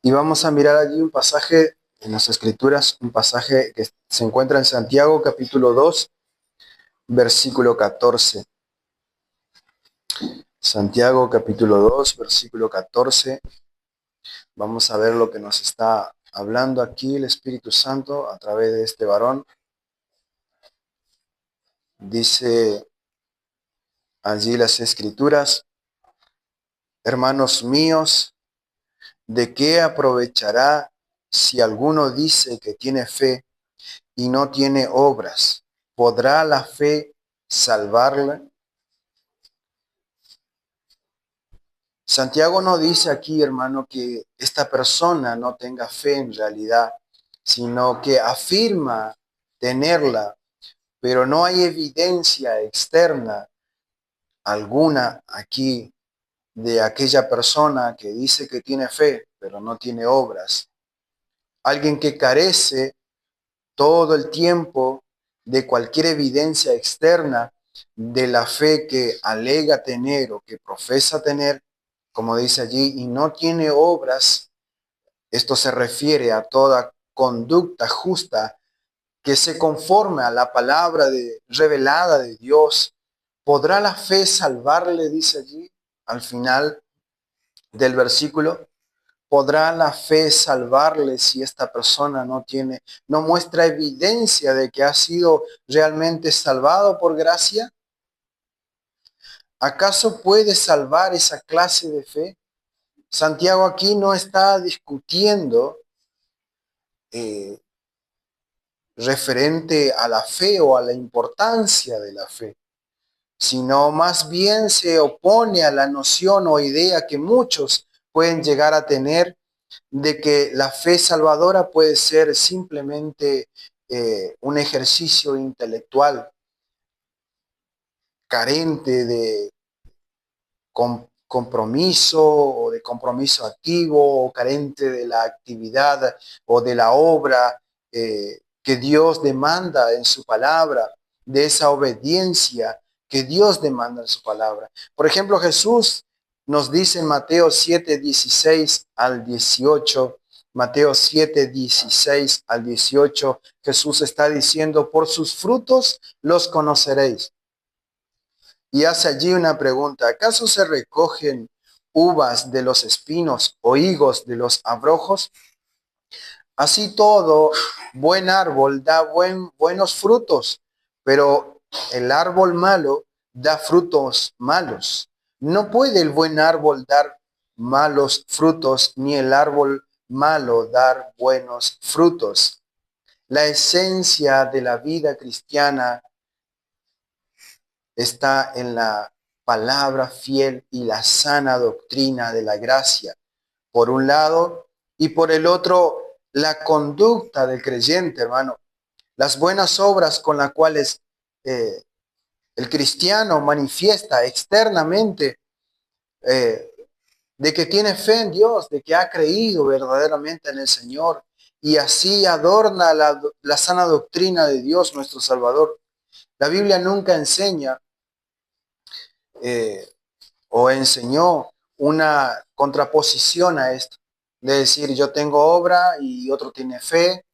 Y vamos a mirar allí un pasaje en las Escrituras, un pasaje que se encuentra en Santiago capítulo 2, versículo 14. Santiago capítulo 2, versículo 14. Vamos a ver lo que nos está hablando aquí el Espíritu Santo a través de este varón. Dice allí las Escrituras: hermanos míos, ¿de qué aprovechará si alguno dice que tiene fe y no tiene obras? ¿Podrá la fe salvarle? Santiago no dice aquí, hermano, que esta persona no tenga fe en realidad, sino que afirma tenerla, pero no hay evidencia externa alguna aquí de aquella persona que dice que tiene fe, pero no tiene obras. Alguien que carece todo el tiempo de cualquier evidencia externa de la fe que alega tener o que profesa tener, como dice allí, y no tiene obras. Esto se refiere a toda conducta justa que se conforme a la palabra revelada de Dios. ¿Podrá la fe salvarle? Dice allí al final del versículo. ¿Podrá la fe salvarle si esta persona no muestra evidencia de que ha sido realmente salvado por gracia? ¿Acaso puede salvar esa clase de fe? Santiago aquí no está discutiendo eh, referente a la fe o a la importancia de la fe, sino más bien se opone a la noción o idea que muchos pueden llegar a tener de que la fe salvadora puede ser simplemente un ejercicio intelectual carente de compromiso o de compromiso activo, o carente de la actividad o de la obra que Dios demanda en su palabra, de esa obediencia que Dios demanda en su palabra. Por ejemplo, Jesús nos dice en Mateo 7:16 al 18, Mateo 7:16 al 18, Jesús está diciendo: por sus frutos los conoceréis. Y hace allí una pregunta: ¿acaso se recogen uvas de los espinos o higos de los abrojos? Así todo buen árbol da buenos frutos, pero el árbol malo da frutos malos. No puede el buen árbol dar malos frutos, ni el árbol malo dar buenos frutos. La esencia de la vida cristiana está en la palabra fiel y la sana doctrina de la gracia, por un lado, y por el otro, la conducta del creyente, hermano. Las buenas obras con las cuales eh, el cristiano manifiesta externamente eh, de que tiene fe en Dios, de que ha creído verdaderamente en el Señor, y así adorna la sana doctrina de Dios nuestro Salvador. La Biblia nunca enseña eh, o enseñó una contraposición a esto, de decir yo tengo obra y otro tiene fe.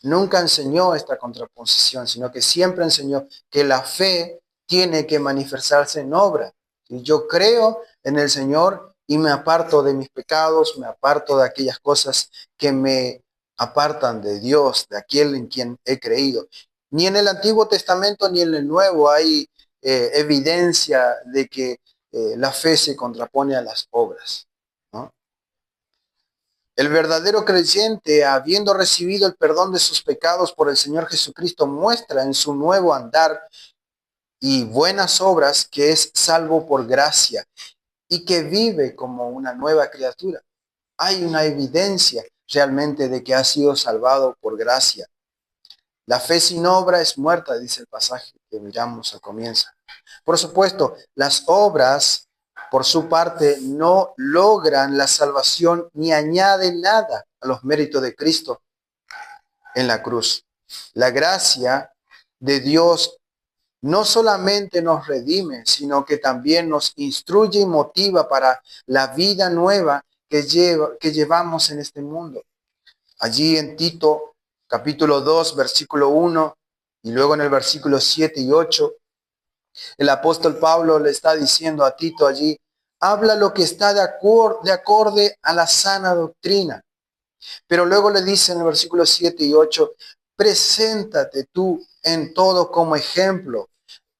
Nunca enseñó esta contraposición, sino que siempre enseñó que la fe tiene que manifestarse en obra. Y yo creo en el Señor y me aparto de mis pecados, me aparto de aquellas cosas que me apartan de Dios, de aquel en quien he creído. Ni en el Antiguo Testamento ni en el Nuevo hay evidencia de que la fe se contrapone a las obras, ¿no? El verdadero creyente, habiendo recibido el perdón de sus pecados por el Señor Jesucristo, muestra en su nuevo andar y buenas obras que es salvo por gracia y que vive como una nueva criatura. Hay una evidencia realmente de que ha sido salvado por gracia. La fe sin obra es muerta, dice el pasaje que miramos al comienzo. Por supuesto, las obras, por su parte, no logran la salvación ni añaden nada a los méritos de Cristo en la cruz. La gracia de Dios no solamente nos redime, sino que también nos instruye y motiva para la vida nueva que llevamos en este mundo. Allí en Tito, capítulo 2, versículo 1, y luego en el versículo 7 y 8, el apóstol Pablo le está diciendo a Tito allí, habla lo que está de acorde a la sana doctrina. Pero luego le dice en el versículo 7 y 8, preséntate tú en todo como ejemplo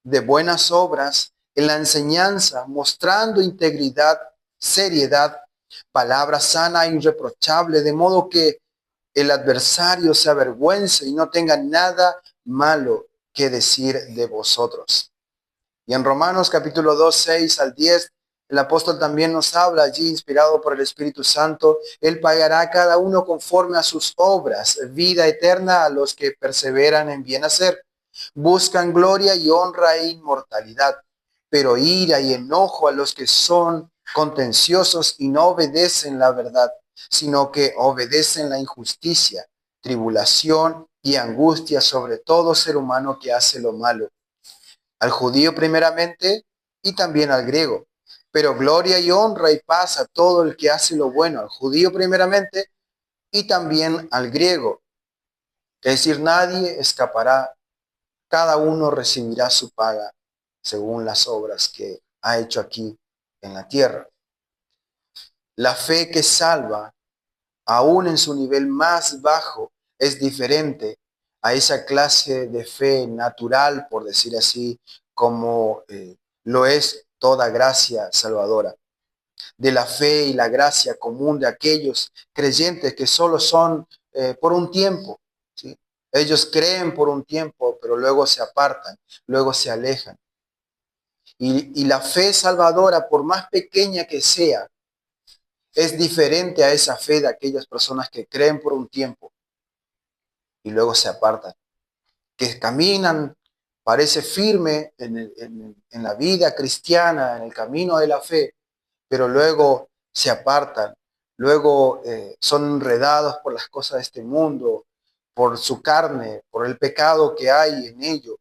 de buenas obras, en la enseñanza, mostrando integridad, seriedad, palabra sana e irreprochable, de modo que el adversario se avergüence y no tenga nada malo que decir de vosotros. Y en Romanos capítulo 2, 6 al 10, el apóstol también nos habla allí, inspirado por el Espíritu Santo, él pagará a cada uno conforme a sus obras, vida eterna a los que perseveran en bien hacer. Buscan gloria y honra e inmortalidad, pero ira y enojo a los que son contenciosos y no obedecen la verdad, sino que obedecen la injusticia, tribulación y angustia sobre todo ser humano que hace lo malo, al judío primeramente y también al griego. Pero gloria y honra y paz a todo el que hace lo bueno, al judío primeramente y también al griego. Es decir, nadie escapará, cada uno recibirá su paga según las obras que ha hecho aquí en la tierra. La fe que salva, aún en su nivel más bajo, es diferente a esa clase de fe natural, por decir así, como lo es toda gracia salvadora. De la fe y la gracia común de aquellos creyentes que solo son por un tiempo, ¿sí? Ellos creen por un tiempo, pero luego se apartan, luego se alejan. Y la fe salvadora, por más pequeña que sea, es diferente a esa fe de aquellas personas que creen por un tiempo y luego se apartan, que caminan, parece firme en la vida cristiana, en el camino de la fe, pero luego se apartan, luego son enredados por las cosas de este mundo, por su carne, por el pecado que hay en ello.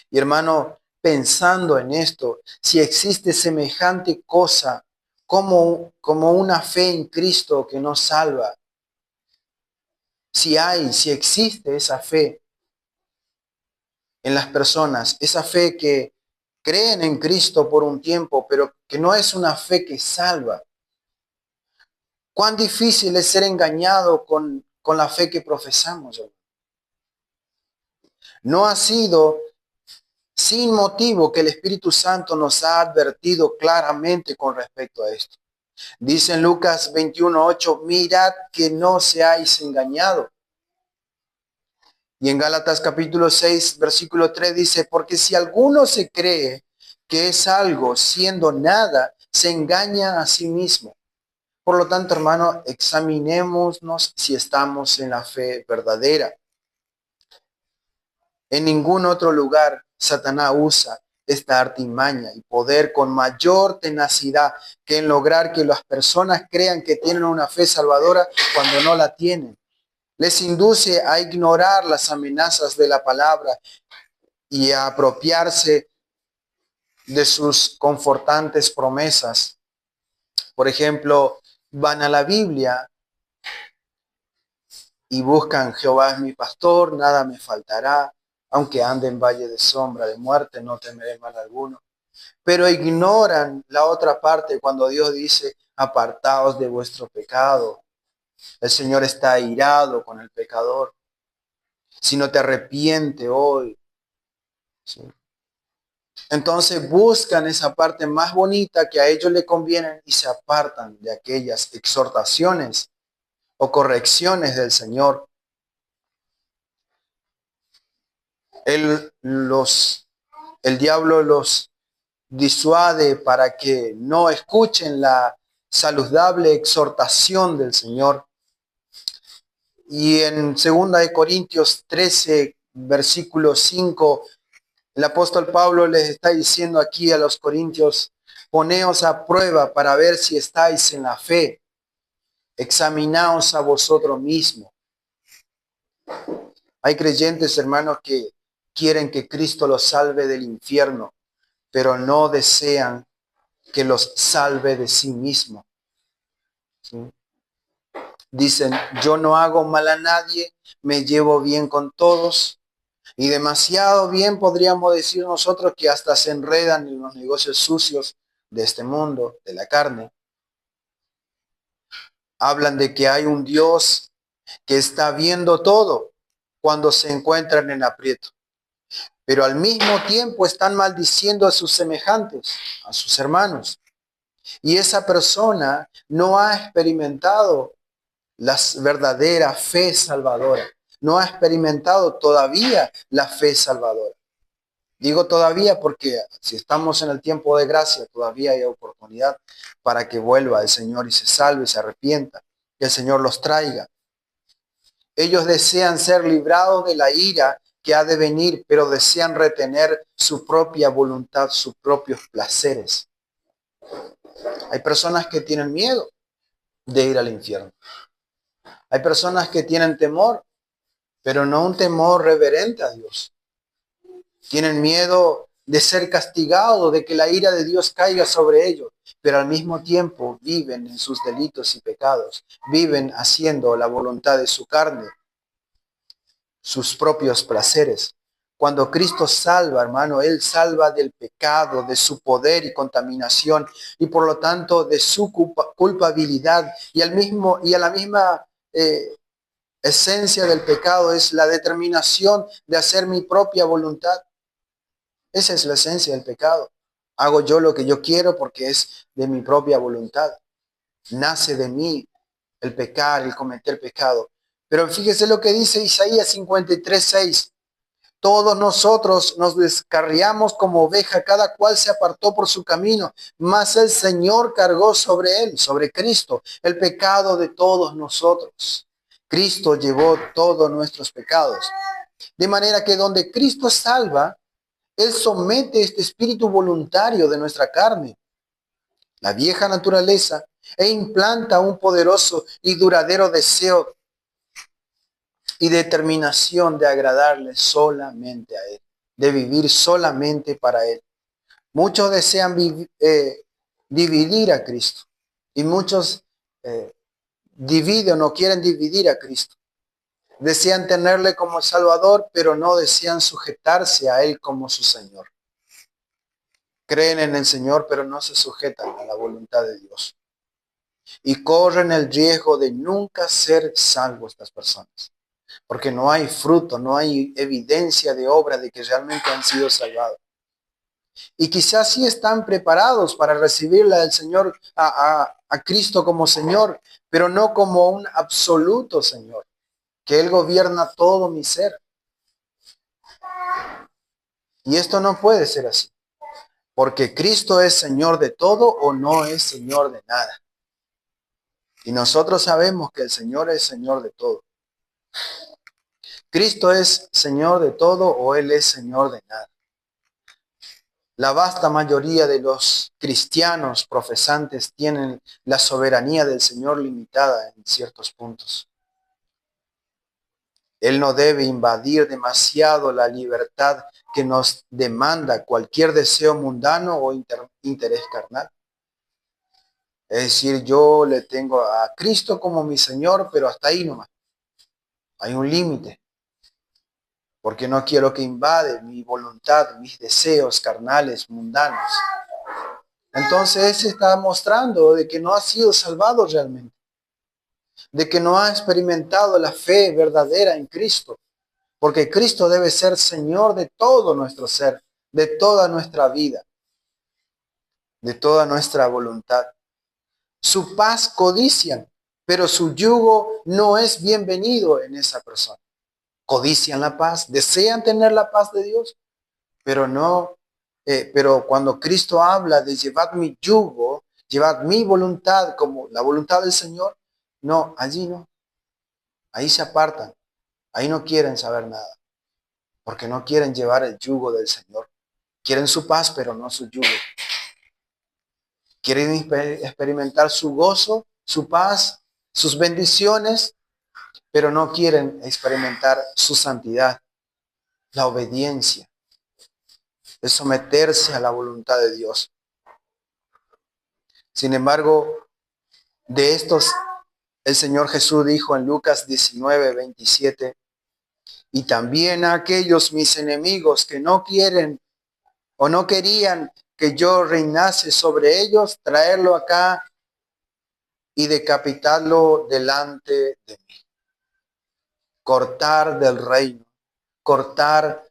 Y hermano, pensando en esto, si existe semejante cosa como una fe en Cristo que nos salva, si existe esa fe en las personas, esa fe que creen en Cristo por un tiempo, pero que no es una fe que salva. Cuán difícil es ser engañado con la fe que profesamos. No ha sido sin motivo que el Espíritu Santo nos ha advertido claramente con respecto a esto. Dice en Lucas 21:8, mirad que no seáis engañados. Y en Gálatas capítulo 6, versículo 3 dice, porque si alguno se cree que es algo siendo nada, se engaña a sí mismo. Por lo tanto, hermano, examinémonos si estamos en la fe verdadera. En ningún otro lugar Satanás usa esta artimaña y poder con mayor tenacidad que en lograr que las personas crean que tienen una fe salvadora cuando no la tienen. Les induce a ignorar las amenazas de la palabra y a apropiarse de sus confortantes promesas. Por ejemplo, van a la Biblia y buscan: Jehová es mi pastor, nada me faltará, aunque ande en valle de sombra de muerte, no temeré mal alguno. Pero ignoran la otra parte cuando Dios dice: apartaos de vuestro pecado. El Señor está airado con el pecador. Si no te arrepiente hoy, ¿sí? Entonces buscan esa parte más bonita que a ellos le convienen y se apartan de aquellas exhortaciones o correcciones del Señor. El diablo los disuade para que no escuchen la saludable exhortación del Señor. Y en 2 Corintios 13, versículo 5, el apóstol Pablo les está diciendo aquí a los corintios: poneos a prueba para ver si estáis en la fe. Examinaos a vosotros mismos. Hay creyentes, hermanos, que quieren que Cristo los salve del infierno, pero no desean que los salve de sí mismo. ¿sí? Dicen, yo no hago mal a nadie, me llevo bien con todos. Y demasiado bien podríamos decir nosotros que hasta se enredan en los negocios sucios de este mundo, de la carne. Hablan de que hay un Dios que está viendo todo cuando se encuentran en aprieto. Pero al mismo tiempo están maldiciendo a sus semejantes, a sus hermanos. Y esa persona no ha experimentado la verdadera fe salvadora. No ha experimentado todavía la fe salvadora. Digo todavía porque si estamos en el tiempo de gracia, todavía hay oportunidad para que vuelva el Señor y se salve, se arrepienta, que el Señor los traiga. Ellos desean ser librados de la ira que ha de venir, pero desean retener su propia voluntad, sus propios placeres. Hay personas que tienen miedo de ir al infierno. Hay personas que tienen temor, pero no un temor reverente a Dios. Tienen miedo de ser castigados, de que la ira de Dios caiga sobre ellos, pero al mismo tiempo viven en sus delitos y pecados, viven haciendo la voluntad de su carne, sus propios placeres. Cuando Cristo salva, hermano, Él salva del pecado, de su poder y contaminación, y por lo tanto de su culpabilidad, y a la misma esencia del pecado es la determinación de hacer mi propia voluntad. Esa es la esencia del pecado. Hago yo lo que yo quiero porque es de mi propia voluntad. Nace de mí el pecar, el cometer pecado. Pero fíjese lo que dice Isaías 53:6. Todos nosotros nos descarriamos como oveja, cada cual se apartó por su camino, mas el Señor cargó sobre él, sobre Cristo, el pecado de todos nosotros. Cristo llevó todos nuestros pecados. De manera que donde Cristo salva, Él somete este espíritu voluntario de nuestra carne, la vieja naturaleza, e implanta un poderoso y duradero deseo y determinación de agradarle solamente a Él, de vivir solamente para Él. Muchos desean dividir a Cristo y muchos dividen o no quieren dividir a Cristo. Desean tenerle como Salvador, pero no desean sujetarse a Él como su Señor. Creen en el Señor, pero no se sujetan a la voluntad de Dios. Y corren el riesgo de nunca ser salvos estas personas. Porque no hay fruto, no hay evidencia de obra de que realmente han sido salvados. Y quizás sí están preparados para recibirla del Señor, a Cristo como Señor, pero no como un absoluto Señor, que Él gobierna todo mi ser. Y esto no puede ser así. Porque Cristo es Señor de todo o no es Señor de nada. Y nosotros sabemos que el Señor es Señor de todo. Cristo es Señor de todo o Él es Señor de nada. La vasta mayoría de los cristianos profesantes tienen la soberanía del Señor limitada en ciertos puntos. Él no debe invadir demasiado la libertad que nos demanda cualquier deseo mundano o interés carnal. Es decir, yo le tengo a Cristo como mi Señor, pero hasta ahí nomás. Hay un límite, porque no quiero que invade mi voluntad, mis deseos carnales, mundanos. Entonces se está mostrando de que no ha sido salvado realmente, de que no ha experimentado la fe verdadera en Cristo, porque Cristo debe ser Señor de todo nuestro ser, de toda nuestra vida, de toda nuestra voluntad. Su paz codician, pero su yugo no es bienvenido en esa persona. Codician la paz, desean tener la paz de Dios, pero no, pero cuando Cristo habla de llevad mi yugo, llevad mi voluntad como la voluntad del Señor, no, allí no, ahí se apartan, ahí no quieren saber nada, porque no quieren llevar el yugo del Señor. Quieren su paz, pero no su yugo. Quieren experimentar su gozo, su paz, sus bendiciones, pero no quieren experimentar su santidad, la obediencia, de someterse a la voluntad de Dios. Sin embargo, De estos, el Señor Jesús dijo en Lucas 19:27, y también a aquellos mis enemigos que no quieren o no querían que yo reinase sobre ellos, traerlo acá y decapitarlo delante de mí. Cortar del reino, cortar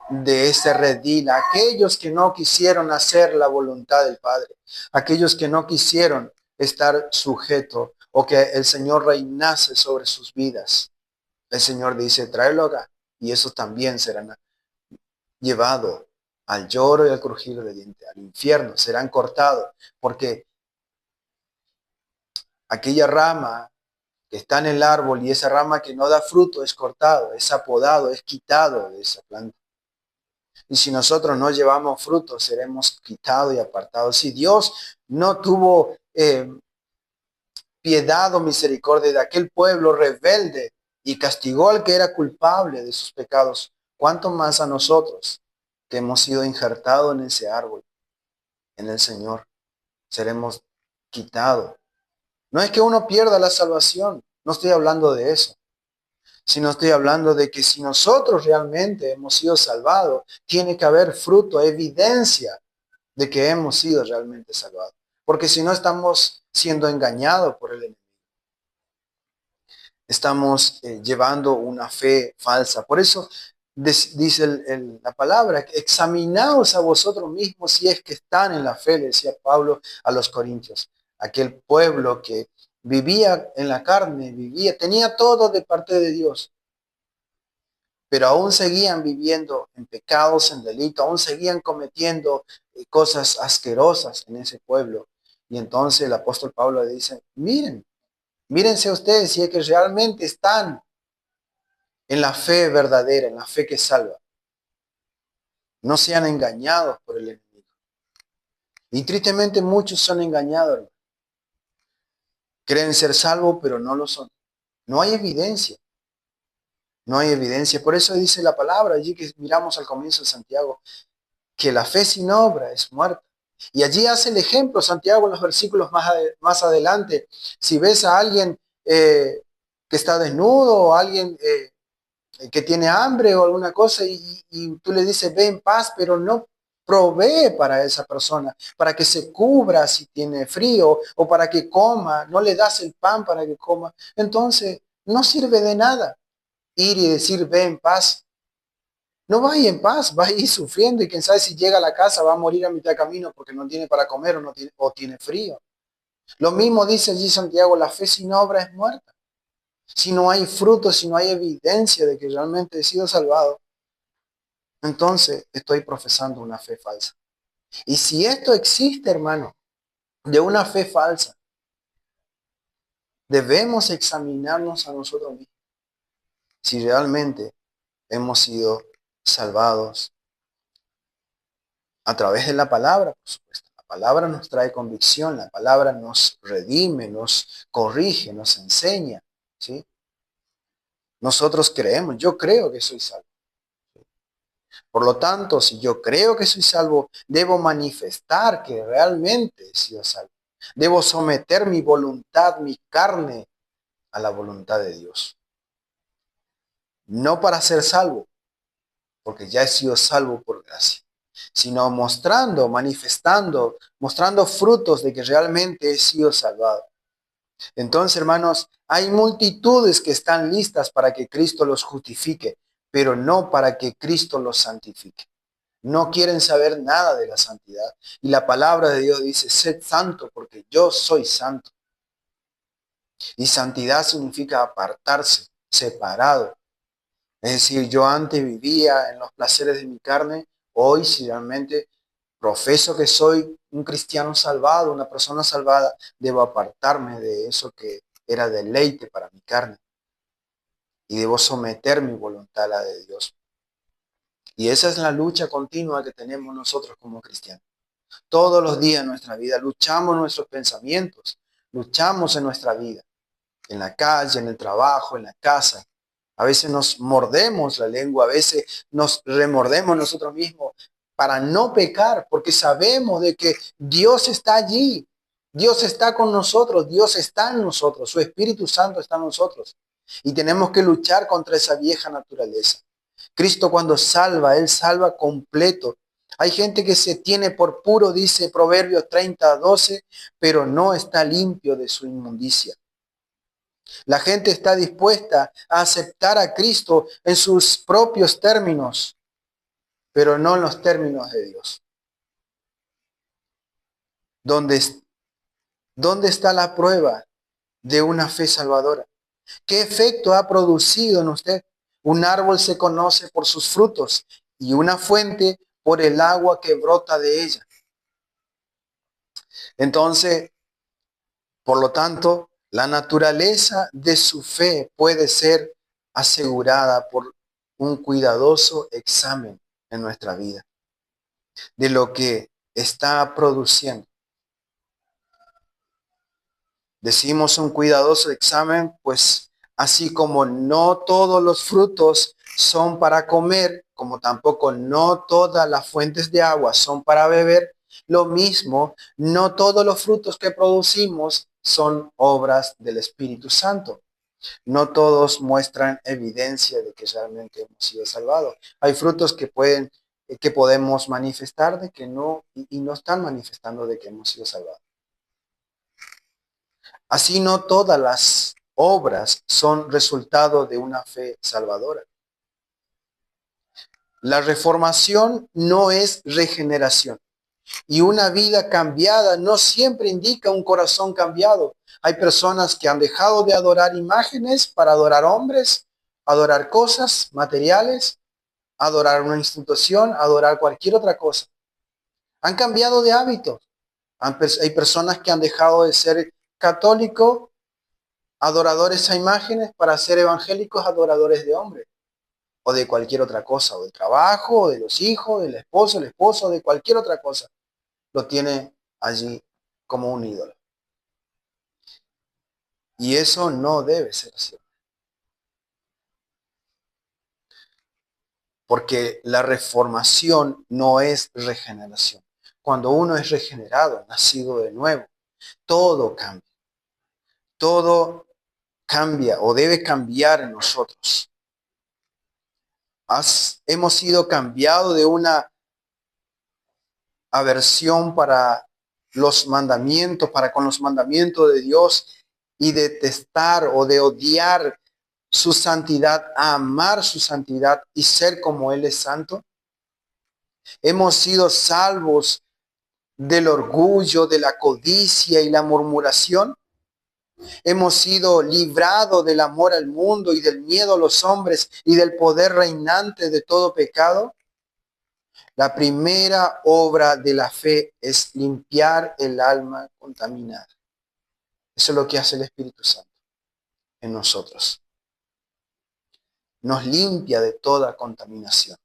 de ese redil, aquellos que no quisieron hacer la voluntad del Padre, aquellos que no quisieron estar sujeto o que el Señor reinase sobre sus vidas. El Señor dice, tráelo acá y esos también serán llevados al lloro y al crujir de dientes, al infierno, serán cortados, porque aquella rama que está en el árbol y esa rama que no da fruto es cortado, es apodado, es quitado de esa planta. Y si nosotros no llevamos fruto, seremos quitados y apartados. Si Dios no tuvo piedad o misericordia de aquel pueblo rebelde y castigó al que era culpable de sus pecados, ¿cuánto más a nosotros que hemos sido injertados en ese árbol, en el Señor, seremos quitados? No es que uno pierda la salvación, no estoy hablando de eso, sino estoy hablando de que si nosotros realmente hemos sido salvados, tiene que haber fruto, evidencia de que hemos sido realmente salvados. Porque si no, estamos siendo engañados por el enemigo. Estamos llevando una fe falsa. Por eso dice la palabra, examinaos a vosotros mismos si es que están en la fe, le decía Pablo a los corintios. Aquel pueblo que vivía en la carne, tenía todo de parte de Dios, pero aún seguían viviendo en pecados, en delito, aún seguían cometiendo cosas asquerosas en ese pueblo. Y entonces el apóstol Pablo le dice, mírense ustedes si es que realmente están en la fe verdadera, en la fe que salva. No sean engañados por el enemigo. Y tristemente muchos son engañados, hermano. Creen ser salvos, pero no lo son. No hay evidencia. No hay evidencia. Por eso dice la palabra allí que miramos al comienzo de Santiago, que la fe sin obra es muerta. Y allí hace el ejemplo Santiago en los versículos más adelante. Si ves a alguien que está desnudo o alguien que tiene hambre o alguna cosa y tú le dices, ve en paz, pero no provee para esa persona, para que se cubra si tiene frío o para que coma, no le das el pan para que coma. Entonces, no sirve de nada ir y decir, ve en paz. No va a ir en paz, va a ir sufriendo y quién sabe si llega a la casa va a morir a mitad de camino porque no tiene para comer o tiene frío. Lo mismo dice allí Santiago, la fe sin obra es muerta. Si no hay fruto, si no hay evidencia de que realmente he sido salvado, entonces estoy profesando una fe falsa. Y si esto existe, hermano, de una fe falsa, debemos examinarnos a nosotros mismos si realmente hemos sido salvados a través de la palabra, por supuesto. La palabra nos trae convicción, la palabra nos redime, nos corrige, nos enseña, ¿sí? Nosotros creemos, yo creo que soy salvo. Por lo tanto, si yo creo que soy salvo, debo manifestar que realmente he sido salvo. Debo someter mi voluntad, mi carne, a la voluntad de Dios. No para ser salvo, porque ya he sido salvo por gracia, sino mostrando frutos de que realmente he sido salvado. Entonces, hermanos, hay multitudes que están listas para que Cristo los justifique, pero no para que Cristo los santifique. No quieren saber nada de la santidad. Y la palabra de Dios dice, sed santo porque yo soy santo. Y santidad significa apartarse, separado. Es decir, yo antes vivía en los placeres de mi carne, hoy si realmente profeso que soy un cristiano salvado, una persona salvada, debo apartarme de eso que era deleite para mi carne. Y debo someter mi voluntad a la de Dios. Y esa es la lucha continua que tenemos nosotros como cristianos. Todos los días de nuestra vida luchamos nuestros pensamientos, luchamos en nuestra vida, en la calle, en el trabajo, en la casa. A veces nos mordemos la lengua, a veces nos remordemos nosotros mismos para no pecar, porque sabemos de que Dios está allí. Dios está con nosotros, Dios está en nosotros, su Espíritu Santo está en nosotros. Y tenemos que luchar contra esa vieja naturaleza. Cristo cuando salva, Él salva completo. Hay gente que se tiene por puro, dice Proverbios 30:12, pero no está limpio de su inmundicia. La gente está dispuesta a aceptar a Cristo en sus propios términos, pero no en los términos de Dios. ¿Dónde, dónde está la prueba de una fe salvadora? ¿Qué efecto ha producido en usted? Un árbol se conoce por sus frutos y una fuente por el agua que brota de ella. Entonces, por lo tanto, la naturaleza de su fe puede ser asegurada por un cuidadoso examen en nuestra vida de lo que está produciendo. Decimos un cuidadoso examen, pues así como no todos los frutos son para comer, como tampoco no todas las fuentes de agua son para beber, lo mismo, no todos los frutos que producimos son obras del Espíritu Santo. No todos muestran evidencia de que realmente hemos sido salvados. Hay frutos que podemos manifestar de que no, y no están manifestando de que hemos sido salvados. Así no todas las obras son resultado de una fe salvadora. La reformación no es regeneración. Y una vida cambiada no siempre indica un corazón cambiado. Hay personas que han dejado de adorar imágenes para adorar hombres, adorar cosas materiales, adorar una institución, adorar cualquier otra cosa. Han cambiado de hábito. Hay personas que han dejado de ser católicos, adoradores a imágenes, para ser evangélicos, adoradores de hombres, o de cualquier otra cosa, o del trabajo, o de los hijos, del esposo, el esposo, de cualquier otra cosa. Lo tiene allí como un ídolo. Y eso no debe ser así. Porque la reformación no es regeneración. Cuando uno es regenerado, nacido de nuevo, todo cambia. Todo cambia o debe cambiar en nosotros. Hemos sido cambiados de una aversión para los mandamientos, para con los mandamientos de Dios, y detestar o de odiar su santidad, a amar su santidad y ser como Él es santo. Hemos sido salvos del orgullo, de la codicia y la murmuración. Hemos sido librados del amor al mundo y del miedo a los hombres y del poder reinante de todo pecado. La primera obra de la fe es limpiar el alma contaminada. Eso es lo que hace el Espíritu Santo en nosotros. Nos limpia de toda contaminación.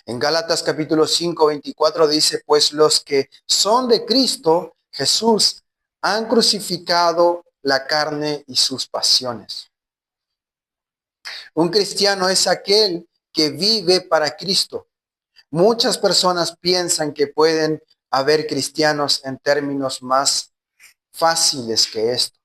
En Gálatas capítulo 5, 24 dice, pues los que son de Cristo Jesús han crucificado la carne y sus pasiones. Un cristiano es aquel que vive para Cristo. Muchas personas piensan que pueden haber cristianos en términos más fáciles que esto.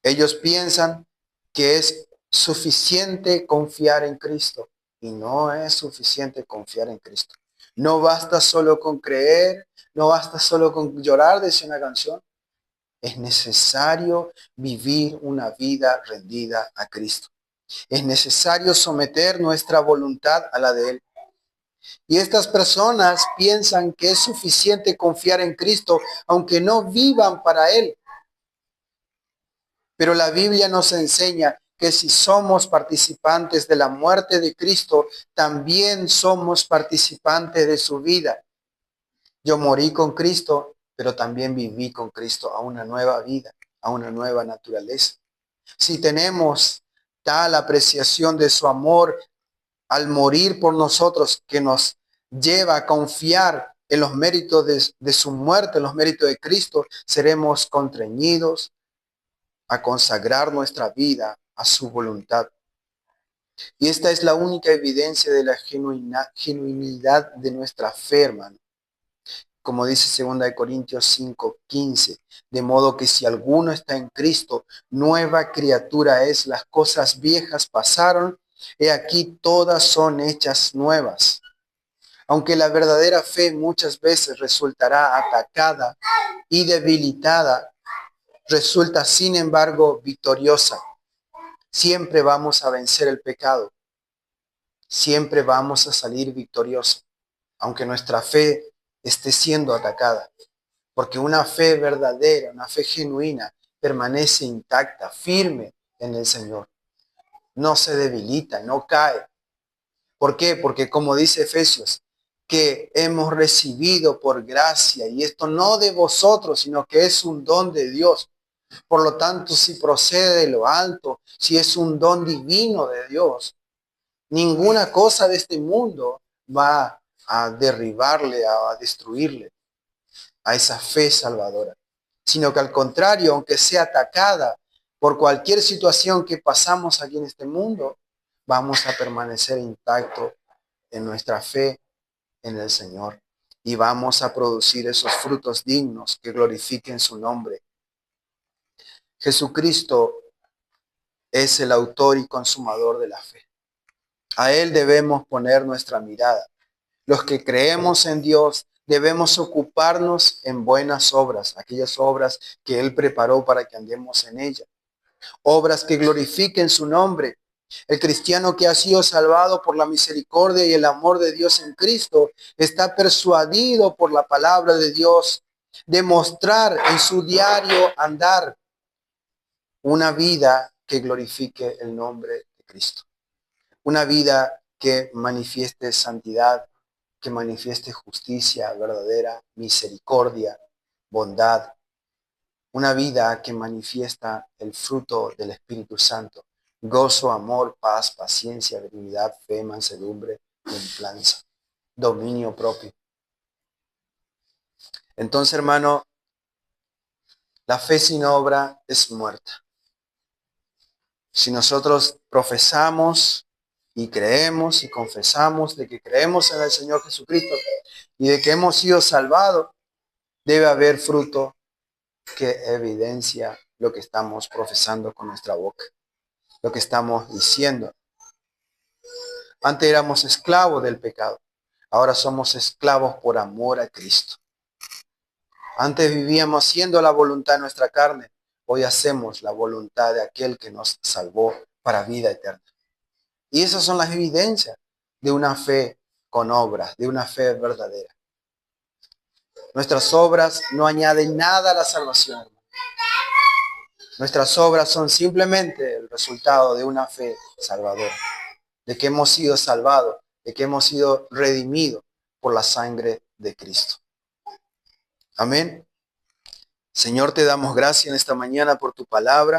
Ellos piensan que es suficiente confiar en Cristo, y no es suficiente confiar en Cristo. No basta solo con creer, no basta solo con llorar, dice una canción. Es necesario vivir una vida rendida a Cristo. Es necesario someter nuestra voluntad a la de Él. Y estas personas piensan que es suficiente confiar en Cristo, aunque no vivan para Él. Pero la Biblia nos enseña que si somos participantes de la muerte de Cristo, también somos participantes de su vida. Yo morí con Cristo, pero también viví con Cristo a una nueva vida, a una nueva naturaleza. Si tenemos tal apreciación de su amor al morir por nosotros, que nos lleva a confiar en los méritos de su muerte, en los méritos de Cristo, seremos constreñidos a consagrar nuestra vida a su voluntad. Y esta es la única evidencia de la genuinidad de nuestra fe, hermano. como dice 2 Corintios 5:15, de modo que si alguno está en Cristo, nueva criatura es, las cosas viejas pasaron, he aquí todas son hechas nuevas. Aunque la verdadera fe muchas veces resultará atacada y debilitada, resulta sin embargo victoriosa. Siempre vamos a vencer el pecado, siempre vamos a salir victoriosos, aunque nuestra fe esté siendo atacada. Porque una fe verdadera, una fe genuina, permanece intacta, firme en el Señor. No se debilita, no cae. ¿Por qué? Porque como dice Efesios, que hemos recibido por gracia, y esto no de vosotros, sino que es un don de Dios. Por lo tanto, si procede de lo alto, si es un don divino de Dios, ninguna cosa de este mundo va a derribarle, a destruirle a esa fe salvadora, sino que al contrario, aunque sea atacada por cualquier situación que pasamos aquí en este mundo, vamos a permanecer intactos en nuestra fe en el Señor y vamos a producir esos frutos dignos que glorifiquen su nombre. Jesucristo es el autor y consumador de la fe. A Él debemos poner nuestra mirada. Los que creemos en Dios debemos ocuparnos en buenas obras, aquellas obras que Él preparó para que andemos en ellas. Obras que glorifiquen su nombre. El cristiano que ha sido salvado por la misericordia y el amor de Dios en Cristo está persuadido por la palabra de Dios de mostrar en su diario andar una vida que glorifique el nombre de Cristo. Una vida que manifieste santidad, que manifieste justicia verdadera, misericordia, bondad. Una vida que manifiesta el fruto del Espíritu Santo. Gozo, amor, paz, paciencia, benignidad, fe, mansedumbre, templanza, dominio propio. Entonces, hermano, la fe sin obra es muerta. Si nosotros profesamos y creemos y confesamos de que creemos en el Señor Jesucristo y de que hemos sido salvados, debe haber fruto que evidencia lo que estamos profesando con nuestra boca, lo que estamos diciendo. Antes éramos esclavos del pecado, ahora somos esclavos por amor a Cristo. Antes vivíamos haciendo la voluntad de nuestra carne, hoy hacemos la voluntad de aquel que nos salvó para vida eterna. Y esas son las evidencias de una fe con obras, de una fe verdadera. Nuestras obras no añaden nada a la salvación, hermano. Nuestras obras son simplemente el resultado de una fe salvadora, de que hemos sido salvados, de que hemos sido redimidos por la sangre de Cristo. Amén. Señor, te damos gracias en esta mañana por tu palabra.